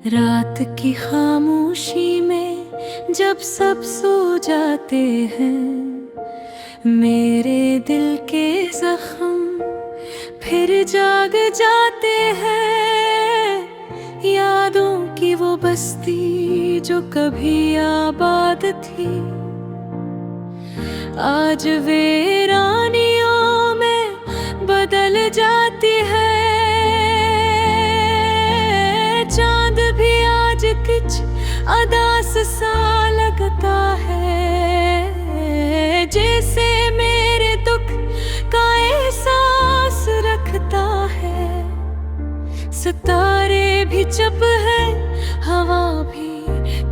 रात की खामोशी में जब सब सो जाते हैं, मेरे दिल के जख्म फिर जाग जाते हैं। यादों की वो बस्ती जो कभी आबाद थी, आज वीरानियों में बदल जाती है। चांद भी आज कुछ अदास सा लगता है, जैसे मेरे दुख का एहसास रखता है। सितारे भी चुप है, हवा भी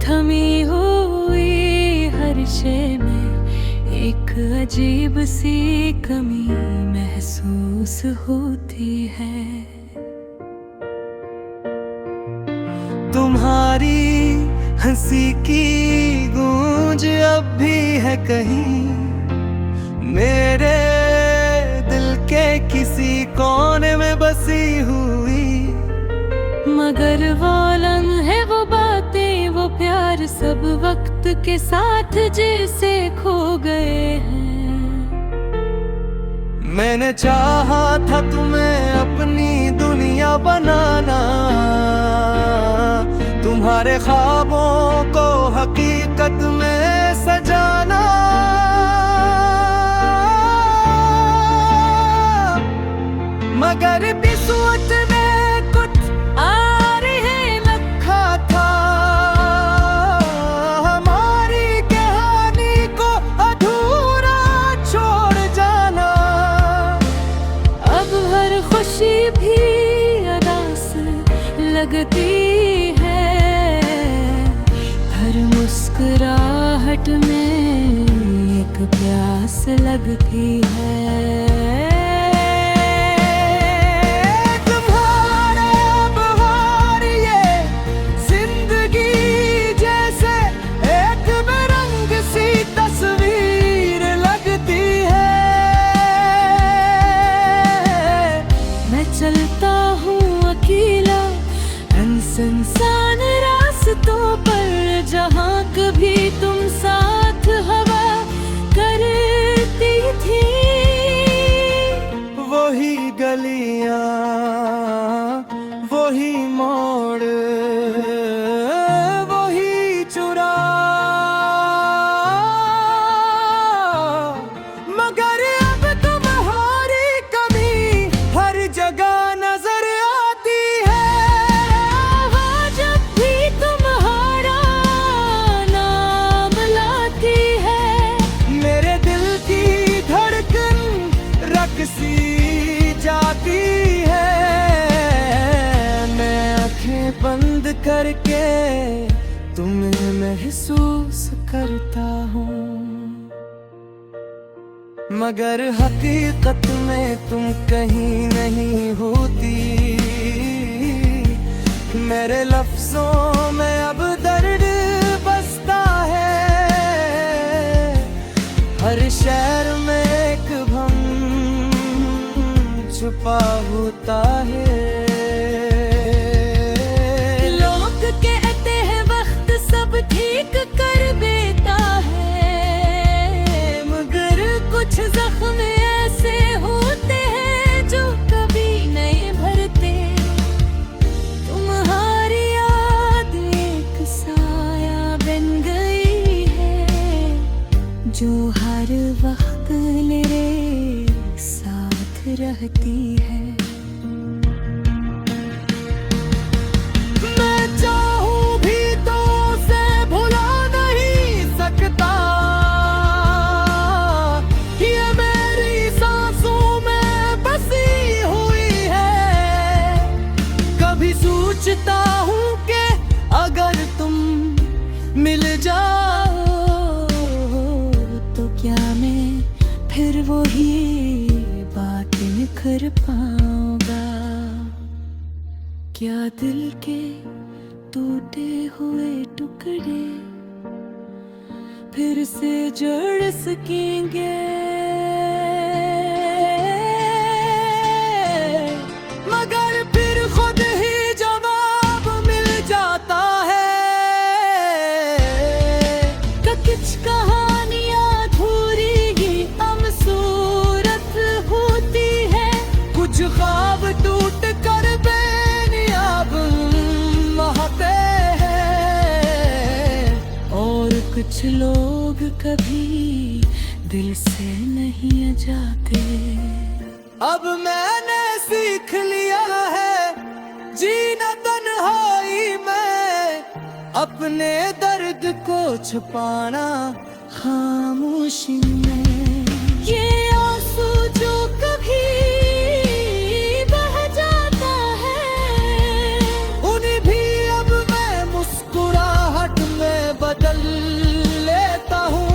थमी हुई, हर शय में एक अजीब सी कमी महसूस होती है। तुम्हारी हंसी की गूंज अब भी है कहीं, मेरे दिल के किसी कोने में बसी हुई। मगर वो लम्हे, वो बातें, वो प्यार सब वक्त के साथ जैसे खो गए हैं। मैंने चाहा था तुम्हें अपनी दुनिया बनाना, तुम्हारे ख्वाबों को हकीकत में सजाना। मगर किस्मत ने कुछ और ही लिखा था, हमारी कहानी को अधूरा छोड़ जाना। अब हर खुशी भी अदास लगती है, हर मुस्कुराहट में एक प्यास लगती है। तुम्हारा बहार ये जिंदगी जैसे एक बेरंग सी तस्वीर लगती है। मैं चलता हूँ अकेला सुनसान रास्तों पर, जहाँ कभी तुम साथ हवा करती थी। वही गलियां, वही मोड़, वही चुरा, मगर अब तुम्हारी कमी हर जगह नजर आती है। वो जब भी तुम्हारा नाम लाती है, मेरे दिल की धड़कन रकसी जाती है। मैं आंखें बंद करके तुम्हें महसूस करता हूँ, मगर हकीकत में तुम कहीं नहीं होती। मेरे लफ्जों में अब दर्द बसता है, हर शहर में एक भम छुपा होता है। लोग कहते हैं वक्त सब ठीक कर देता है, मगर कुछ जख्म ऐसे होते हैं जो कभी नहीं भरते। तुम्हारी याद एक साया बन गई है, जो हर वक्त मेरे साथ रहती है। मैं चाहूं भी तो उसे भुला नहीं सकता, ये मेरी सांसों में बसी हुई है। कभी सोचता हूँ कि अगर तुम मिल जाओ तो क्या मैं फिर वही बातें कर पाऊंगा। क्या दिल के टूटे हुए टुकड़े फिर से जुड़ सकेंगे? मगर फिर खुद ही जवाब मिल जाता कुछ लोग कभी दिल से नहीं जाते। अब मैंने सीख लिया है जीना तन्हाई में, अपने दर्द को छुपाना खामोशी में। ये आंसू जो कभी बह जाता है, उन्हें भी अब मैं मुस्कुराहट में बदल लेता हूँ।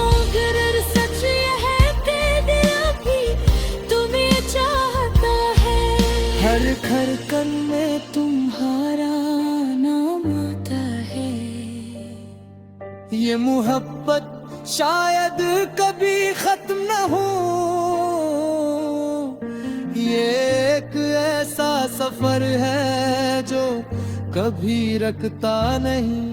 अगर सच ये है कि दिल भी तुम्हें चाहता है, हर धड़कन में तुम्हारा नाम आता है। ये मोहब्बत शायद कभी खत्म न हो, ये एक ऐसा सफर है जो कभी रखता नहीं।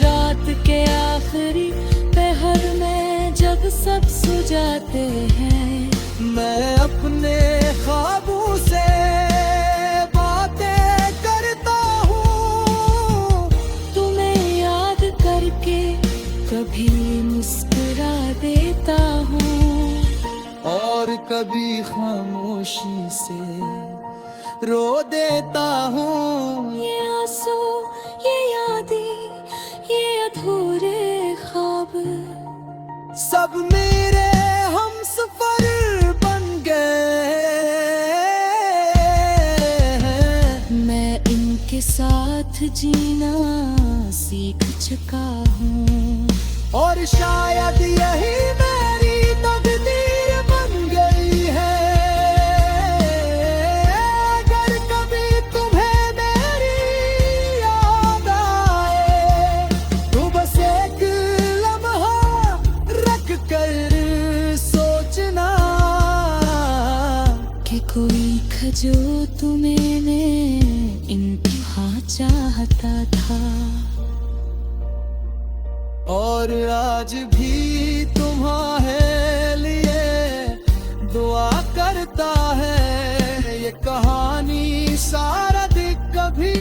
रात के आखिरी पहर में जब सब सो जाते हैं, मैं अपने ख्वाबों से बातें करता हूँ, तुम्हें याद करके कभी मुस्कुरा देता हूँ, और कभी खामोशी से रो देता हूँ। ये आंसू, ये यादें, ये अधूरे ख्वाब सब मेरे हमसफर बन गए हैं, मैं इनके साथ जीना सीख चुका हूँ। और शायद यही मेरी तकदीर बन गई है। अगर कभी तुम्हें मेरी याद आए, तो बस एक लम्हा रख कर सोचना कि कोई खजो तुम्हें इंतहा चाहता था, और आज भी तुम्हारे लिए दुआ करता है। ये कहानी सारा दिन कभी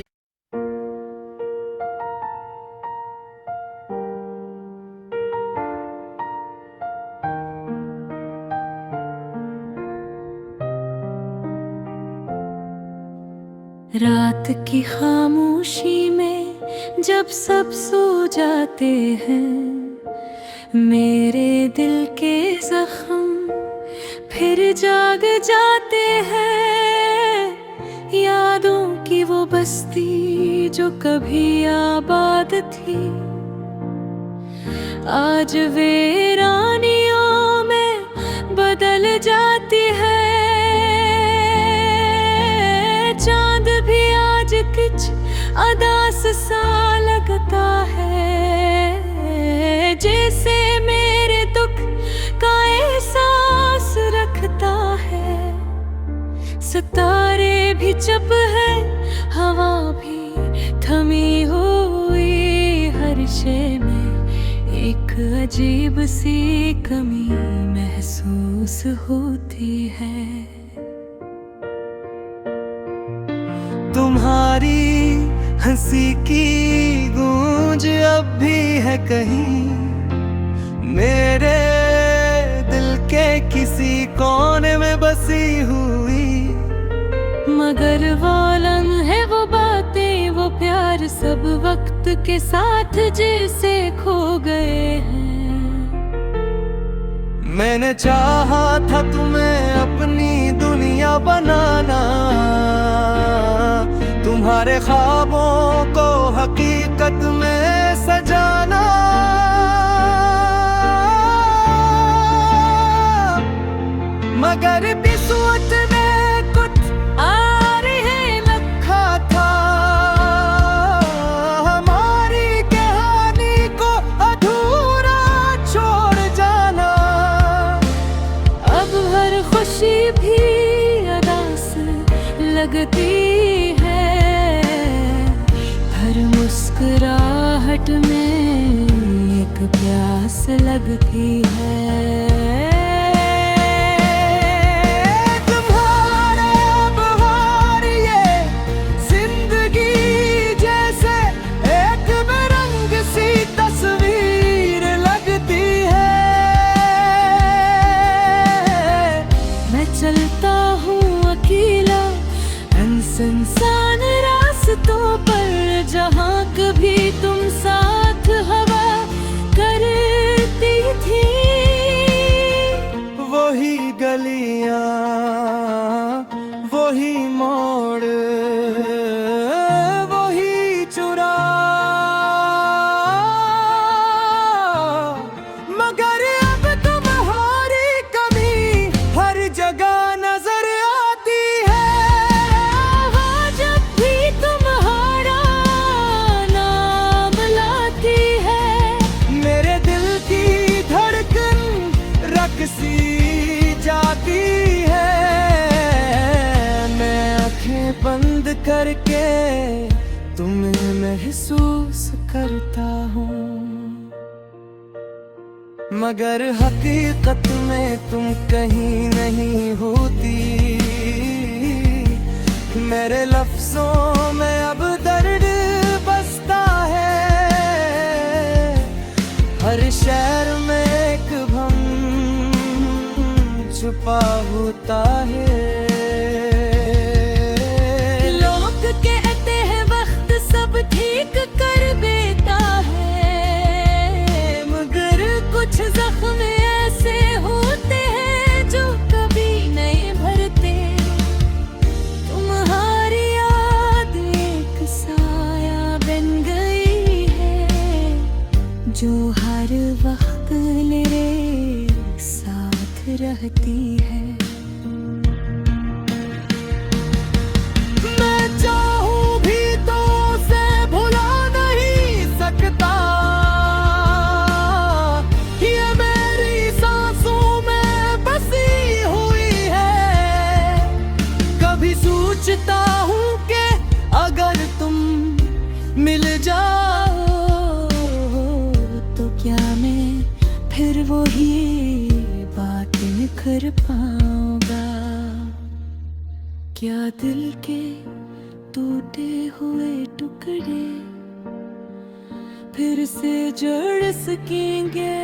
रात की खामोशी में जब सब सो जाते हैं, मेरे दिल के जख्म फिर जाग जाते हैं। यादों की वो बस्ती जो कभी आबाद थी, आज वीरानियों में बदल जाती है। चांद भी आज कुछ अदास सा लगता है, जैसे मेरे दुख का एहसास रखता है। सितारे भी चुप है, हवा भी थमी हुई, हर शय में एक अजीब सी कमी महसूस होती है। तुम्हारी हंसी की गूंज अब भी है कहीं, मेरे दिल के किसी कोने में बसी हुई। मगर वो लम्हे, वो बातें, वो प्यार सब वक्त के साथ जैसे खो गए हैं। मैंने चाहा था तुम्हें अपनी दुनिया बनाना, तुम्हारे ख्वाबों को हकीकत में सजाना। मगर किस्मत ने कुछ और ही लिखा था, हमारी कहानी को अधूरा छोड़ जाना। अब हर खुशी भी अदास लगती है, हर मुस्कुराहट में एक प्यास लगती है। तुम्हारे बहार ये जिंदगी जैसे करके तुम्हें महसूस करता हूँ, मगर हकीकत में तुम कहीं नहीं होती। मेरे लफ्जों में अब दर्द बसता है, हर शहर में एक भम छुपा होता है। लोग कहते हैं वक्त सब ठीक कर देता है, मगर कुछ जख्म ऐसे होते हैं जो कभी नहीं भरते। तुम्हारी याद एक साया बन गई है, जो हर वक्त मेरे साथ रहती है। मैं चाहूं भी तो उसे भुला नहीं सकता, ये मेरी सांसों में बसी हुई है। कभी सोचता हूँ कि अगर तुम मिल जाओ तो क्या मैं फिर वही बातें कर पाऊंगा। क्या दिल के टूटे हुए टुकड़े फिर से जुड़ सकेंगे?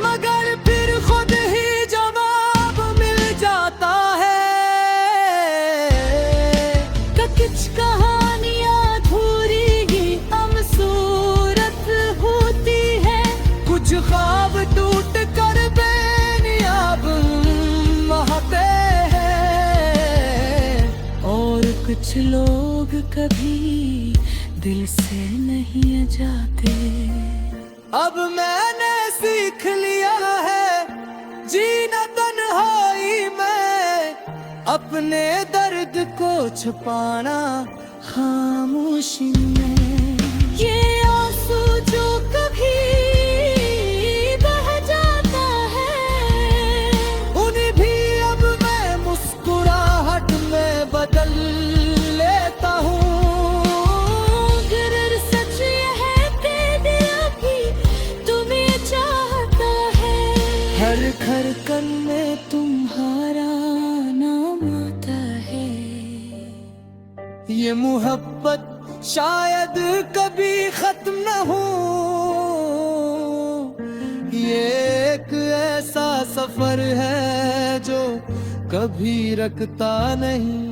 मगर फिर खुद ही जवाब मिल जाता है कि कुछ कहानियां अधूरी ही खूबसूरत होती है। कुछ ख्वाब टूट कर बेनियाब महते हैं, और कुछ लोग कभी दिल से नहीं जाते। अब मैंने सीख लिया है जीना तन्हाई में, अपने दर्द को छुपाना खामोशी में। ये आंसू जो कभी बह जाता है, उन्हें भी अब मैं मुस्कुराहट में बदल लेता हूँ। अगर सच ये है कि दिल भी तुम्हें चाहता है, हर धड़कन में तुम्हारा नाम आता है। ये मोहब्बत शायद कभी खत्म न हो, ये एक ऐसा सफर है जो कभी रखता नहीं।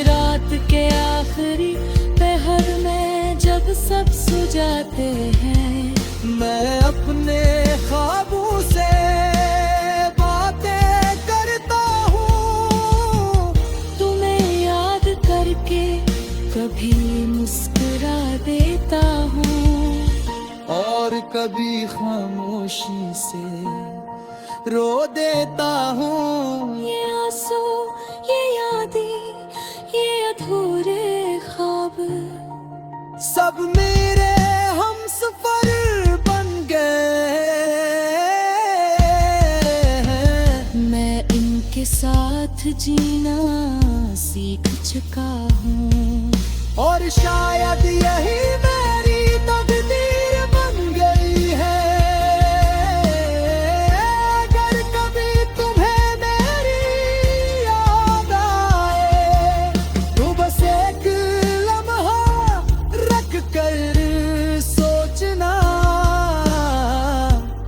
रात के आखिरी पहर में जब सब सो जाते हैं, मैं अपने ख्वाबों से बातें करता हूँ, तुम्हें याद करके कभी मुस्कुरा देता हूँ, और कभी खामोशी से रो देता हूँ। ये आंसू, ये यादें, ये अधूरे ख्वाब सब मेरे हमसफर बन गए हैं, मैं इनके साथ जीना सीख चुका हूँ। और शायद यही मेरी तकदीर बन गई है। अगर कभी तुम्हें मेरी याद आए तो बस एक लम्हा रख कर सोचना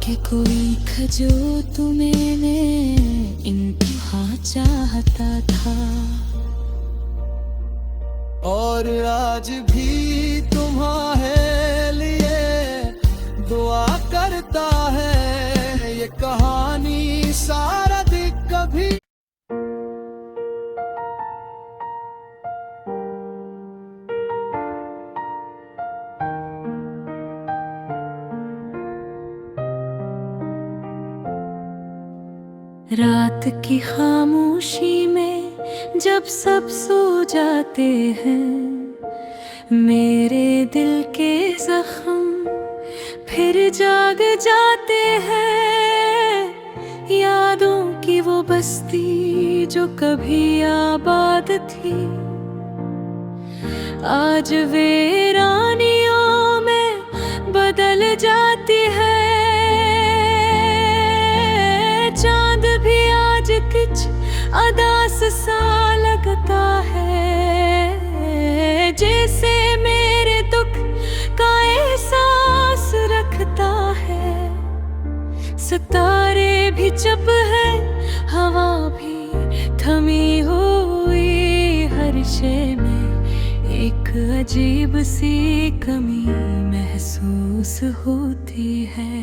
कि कोई खजो तुम्हें इंतहा चाहता था, और आज भी तुम्हारे लिए दुआ करता है। ये कहानी सारा दिन कभी रात की खामोशी में जब सब सो जाते हैं, मेरे दिल के जख्म फिर जाग जाते हैं। यादों बस्ती जो कभी आबाद थी, आज वीरानियों में बदल जाती है। चांद भी आज किच अदास सा लगता है, जैसे मेरे दुख का एहसास रखता है। सितारे भी चुप है, हवा भी थमी हुई, हर शय में एक अजीब सी कमी महसूस होती है।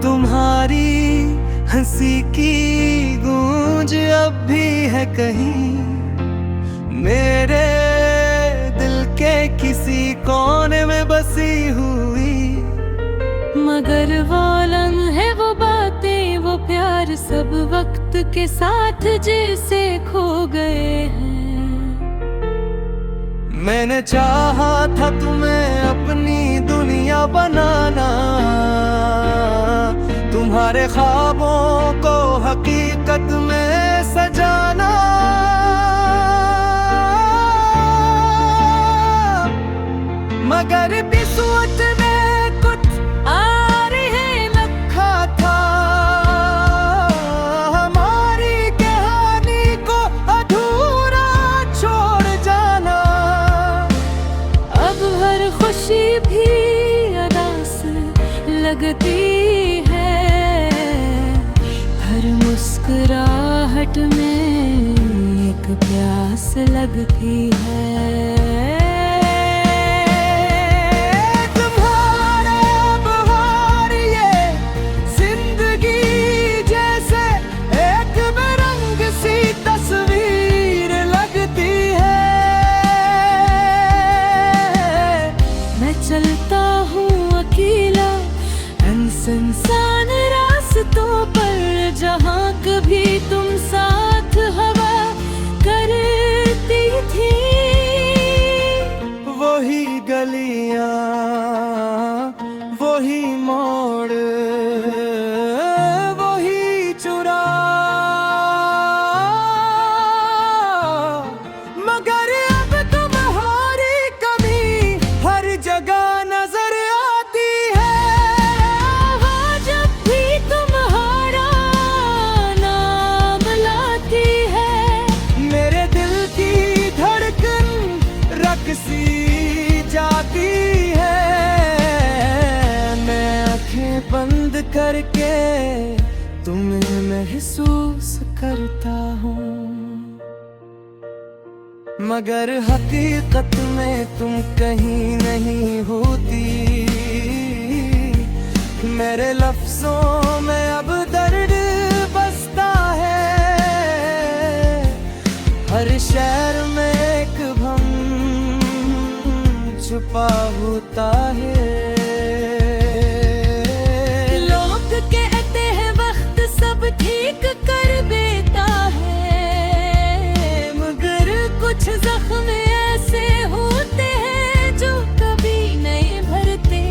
तुम्हारी हंसी की गूंज अब भी है कहीं, मेरे दिल के किसी कोने में बसी हुई। मगर वो लम्हे, वो बातें, वो प्यार सब वक्त के साथ जैसे खो गए हैं। मैंने चाहा था तुम्हें अपनी दुनिया बनाना, तुम्हारे ख्वाबों को हकीकत में सजाना। मगर किस्मत ने कुछ आर है रखा था, हमारी कहानी को अधूरा छोड़ जाना। अब हर खुशी भी अदास लगती है, हर मुस्कुराहट में एक प्यास लगती है। चलता हूँ अकेला अनसुनसान रास्तों पर, जहाँ कभी तुम साथ हवा करती थी। वही गलियाँ, वही मोड़, वही चुरा, मगर अब तुम्हारी कमी हर जगह नजर आती है। वो जब भी तुम्हारा नाम लाती है, मेरे दिल की धड़कन रकसी जाती है। मैं आंखें बंद करके तुम्हें महसूस करता हूँ, मगर हकीकत में तुम कहीं नहीं होती। मेरे लफ्जों में अब दर्द बसता है, हर शहर में एक भम छुपा होता है। लोग कहते हैं वक्त सब ठीक कर देता है, मगर कुछ जख्म ऐसे होते हैं जो कभी नहीं भरते।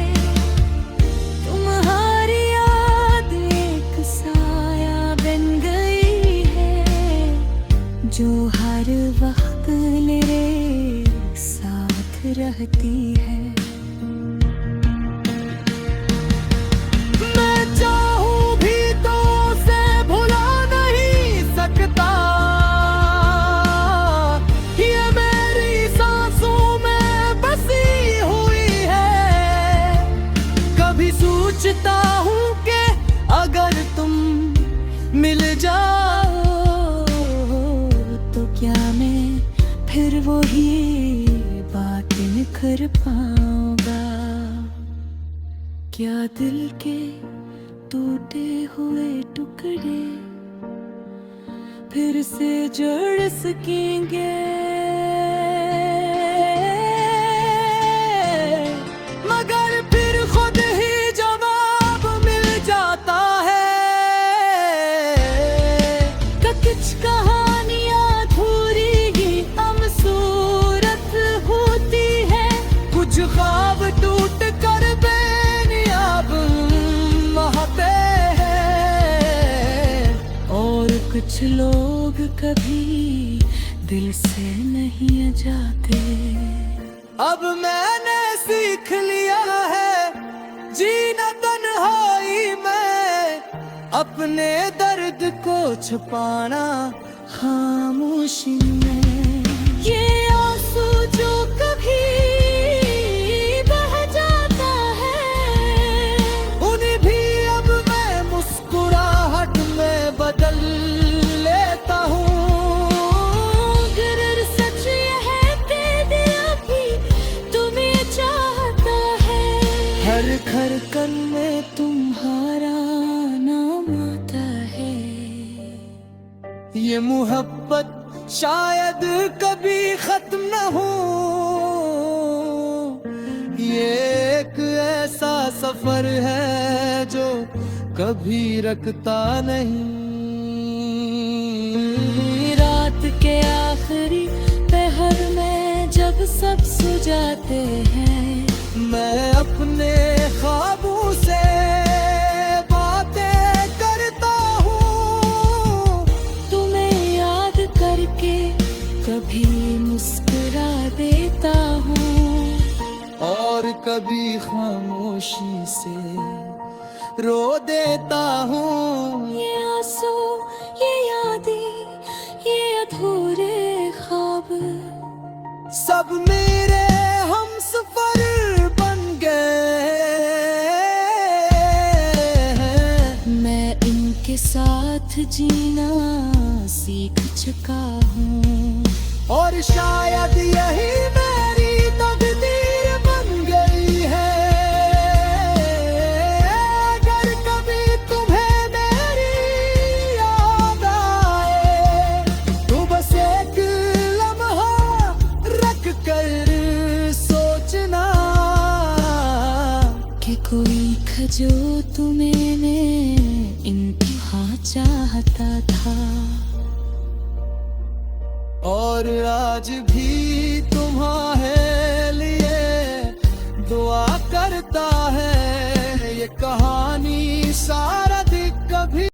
तुम्हारी याद एक साया बन गई है, जो हर वक्त मेरे साथ रहती है। मैं चाहूं भी तो उसे भुला नहीं सकता, ये मेरी सांसों में बसी हुई है। कभी सोचता हूँ कि अगर तुम मिल जाओ तो क्या मैं फिर वही बातें कर पाऊंगा। क्या दिल के टूटे हुए टुकड़े फिर से जुड़ सकेंगे? मगर फिर खुद ही जवाब मिल जाता है कि कुछ कहानियां अधूरी ही खूबसूरत होती है। कुछ ख्वाब टूट कर बेनियाब महते हैं। कुछ लोग कभी दिल से नहीं जाते। अब मैंने सीख लिया है जीना तन्हाई में, अपने दर्द को छुपाना खामोशी में। ये आंसू जो कभी बह जाता है, उन्हें भी अब मैं मुस्कुराहट में बदल लेता हूँ। अगर सच ये है कि दिल भी तुम्हें चाहता है, हर धड़कन में तुम्हारा नाम आता है। ये मोहब्बत शायद कभी खत्म न हो, ये एक ऐसा सफर है जो कभी रखता नहीं। रात के आखिरी पहर में जब सब सो जाते हैं, मैं अपने ख्वाबों से बातें करता हूँ, तुम्हें याद करके कभी मुस्कुरा देता हूँ, और कभी खामोशी से रो देता हूँ। ये आंसू, ये यादें, ये अधूरे ख्वाब सब मेरे हमसफर बन गए हैं, मैं इनके साथ जीना सीख चुका हूँ। और शायद यही मेरी तकदीर बन गई है। अगर कभी तुम्हें मेरी याद आए, तो बस एक लम्हा रख कर सोचना कि कोई खजो मैंने इंतहा चाहता था। और आज भी तुम्हारे लिए दुआ करता है ये कहा